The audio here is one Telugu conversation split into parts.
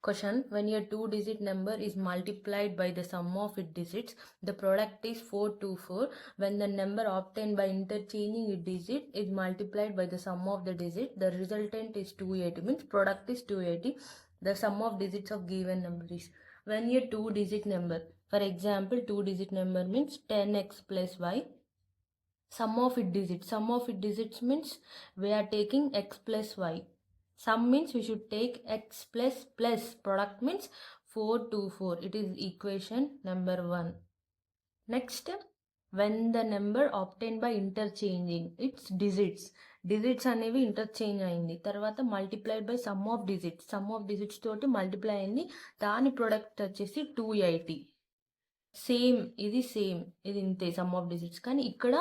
Question: when a 2-digit number is multiplied by the sum of its digits, the product is 424. When the number obtained by interchanging its digit is multiplied by the sum of the digit, the resultant is 280. Means product is 280. The sum of digits of given number is, when a 2-digit number, for example 2-digit number means 10x plus y, sum of its digits means we are taking x plus y. Sum means we should take x plus product means 424. It is equation number 1. Next, when the number obtained by interchanging its digits అనేవి ఇంటర్చేంజ్ అయింది, తర్వాత multiplied by some of digits తోటి మల్టిప్లై అయింది, దాని ప్రొడక్ట్ వచ్చేసి 280. సేమ్ ఇది ఇంతే సమ్ ఆఫ్ డిజిట్స్. కానీ ఇక్కడ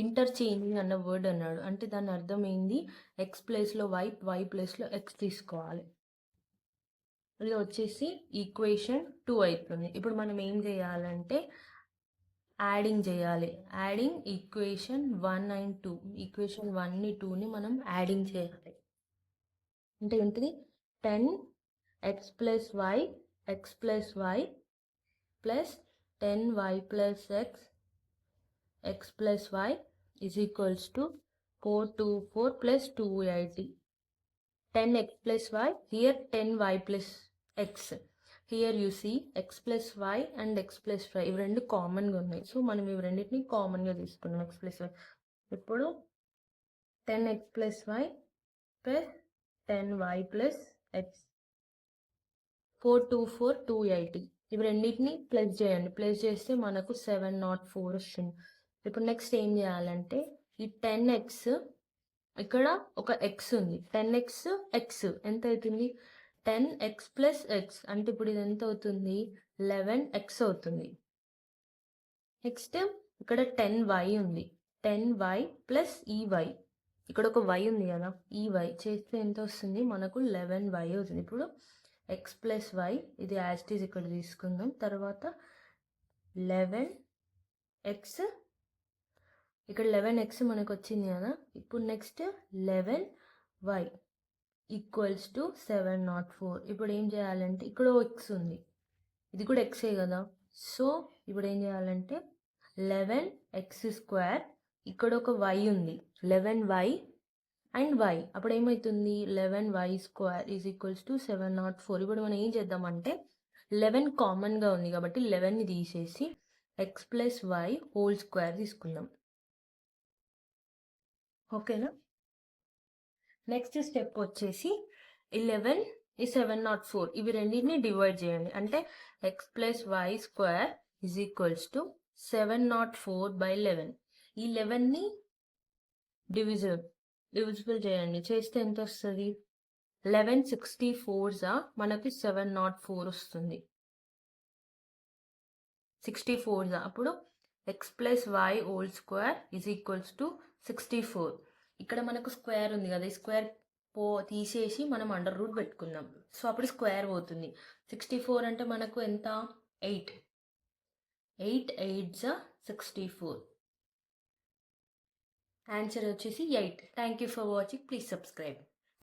ఇంటర్చేంజింగ్ అన్న వర్డ్ అన్నాడు, అంటే దాని అర్థం ఏంది, ఎక్స్ ప్లేస్లో వై ప్లేస్లో ఎక్స్ తీసుకోవాలి. ఇది వచ్చేసి ఈక్వేషన్ 2 అవుతుంది. ఇప్పుడు మనం ఏం చేయాలంటే యాడింగ్ చేయాలి. Adding equation 1 and 2. ఈక్వేషన్ 1ని 2ని మనం యాడింగ్ చేయాలి. అంటే ఏంటిది, 10x plus y plus 10y plus x plus y is equals to 424 plus 280. 10x plus y, here 10y plus x. Here you see x plus y and x plus y ఇవి రెండు కామన్గా ఉన్నాయి. సో మనం ఇవి రెండింటిని కామన్గా తీసుకున్నాం, x plus y. ఇప్పుడు 10x plus y plus 10y plus x, 424 280. ఇవి రెండింటిని ప్లస్ చేయండి. ప్లస్ చేస్తే మనకు 704 వస్తుంది. ఇప్పుడు నెక్స్ట్ ఏం చేయాలంటే ఈ 10x, ఇక్కడ ఒక x ఉంది, 10x x ఎంత అవుతుంది, 10x plus x. అంటే ఇప్పుడు ఇది ఎంత అవుతుంది, 11x అవుతుంది. నెక్స్ట్ ఇక్కడ 10y ఉంది, 10y ప్లస్ ఈ y, ఇక్కడ ఒక y ఉంది కదా, ఈ y చేస్తే ఎంత వస్తుంది మనకు 11y అవుతుంది. ఇప్పుడు x ప్లస్ y ఇది యాజ్ ఇట్ ఈజ్ ఇక్కడ తీసుకుందాం. తర్వాత 11x, ఇక్కడ 11x మనకు వచ్చింది కదా. ఇప్పుడు నెక్స్ట్ 11y ఈక్వల్స్ టు 704. ఇప్పుడు ఏం చేయాలంటే ఇక్కడ x ఉంది, ఇది కూడా xే కదా. సో ఇప్పుడు ఏం చేయాలంటే 11x², ఇక్కడ ఒక y ఉంది, 11y అండ్ y, అప్పుడు ఏమవుతుంది 11y² ఈజ్ ఈక్వల్స్ టు 704. ఇప్పుడు మనం ఏం చేద్దామంటే 11 కామన్గా ఉంది కాబట్టి 11ని తీసేసి x plus y whole square తీసుకుందాం. ఓకేనా. నెక్స్ట్ స్టెప్ వచ్చేసి 11 ఈ 704 ఇవి రెండింటిని డివైడ్ చేయండి. అంటే x plus y² is equals to 704/11. ఈ 11ని డివిజిబుల్ చేయండి, చేస్తే ఎంత వస్తుంది, 1164 మనకి 704 వస్తుంది. 64 అప్పుడు x plus y whole square is equals to 64. ఇక్కడ మనకు స్క్వేర్ ఉంది కదా, ఈ స్క్వేర్ తీసేసి మనం అండర్ రూట్ పెట్టుకుందాం. సో అప్పుడు స్క్వేర్ పోతుంది. 64 అంటే మనకు ఎంత, 8 8 64. ఆన్సర్ వచ్చేసి 8. Thank you for watching. Please subscribe.